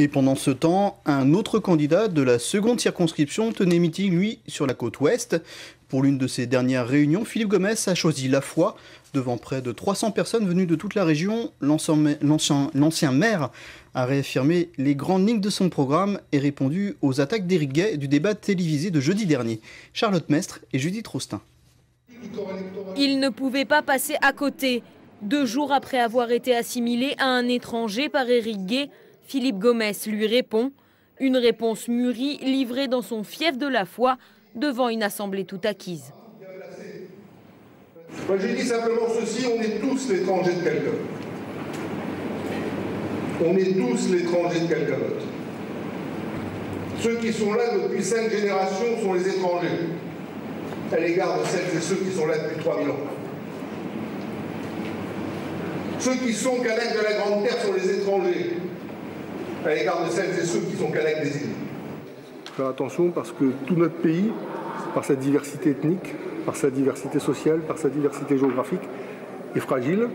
Et pendant ce temps, un autre candidat de la seconde circonscription tenait meeting, lui, sur la côte ouest. Pour l'une de ses dernières réunions, Philippe Gomès a choisi la foi. Devant près de 300 personnes venues de toute la région, l'ancien maire a réaffirmé les grandes lignes de son programme et répondu aux attaques d'Éric Gay du débat télévisé de jeudi dernier. Charlotte Mestre et Judith Roustin. Il ne pouvait pas passer à côté. 2 jours après avoir été assimilé à un étranger par Éric Gay, Philippe Gomès lui répond. Une réponse mûrie livrée dans son fief de la foi devant une assemblée toute acquise. Moi j'ai dit simplement ceci, on est tous l'étranger de quelqu'un. On est tous l'étranger de quelqu'un d'autre. Ceux qui sont là depuis 5 générations sont les étrangers, à l'égard de celles et ceux qui sont là depuis 3000 ans. Ceux qui sont Kanaks de la Grande Terre sont les étrangers, à l'égard de celles et ceux qui sont Kanaks des îles. Faire attention parce que tout notre pays, par sa diversité ethnique, par sa diversité sociale, par sa diversité géographique, est fragile.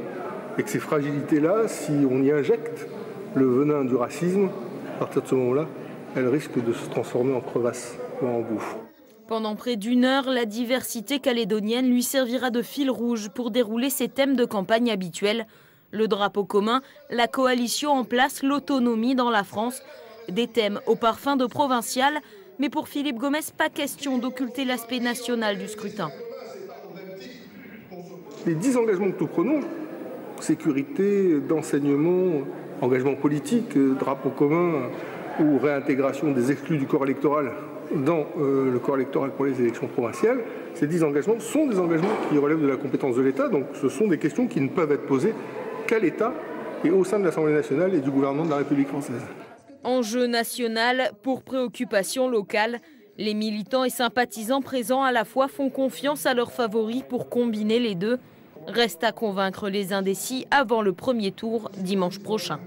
Et que ces fragilités-là, si on y injecte le venin du racisme, à partir de ce moment-là, elles risquent de se transformer en crevasse ou en boue. Pendant près d'1 heure, la diversité calédonienne lui servira de fil rouge pour dérouler ses thèmes de campagne habituels. Le drapeau commun, la coalition en place, l'autonomie dans la France. Des thèmes au parfum de provincial, mais pour Philippe Gomès, pas question d'occulter l'aspect national du scrutin. Les 10 engagements que nous prenons, sécurité, d'enseignement, engagement politique, drapeau commun ou réintégration des exclus du corps électoral dans le corps électoral pour les élections provinciales, ces 10 engagements sont des engagements qui relèvent de la compétence de l'État, donc ce sont des questions qui ne peuvent être posées qu'à l'État et au sein de l'Assemblée nationale et du gouvernement de la République française. Enjeu national pour préoccupation locale. Les militants et sympathisants présents à la fois font confiance à leurs favoris pour combiner les deux. Reste à convaincre les indécis avant le premier tour dimanche prochain.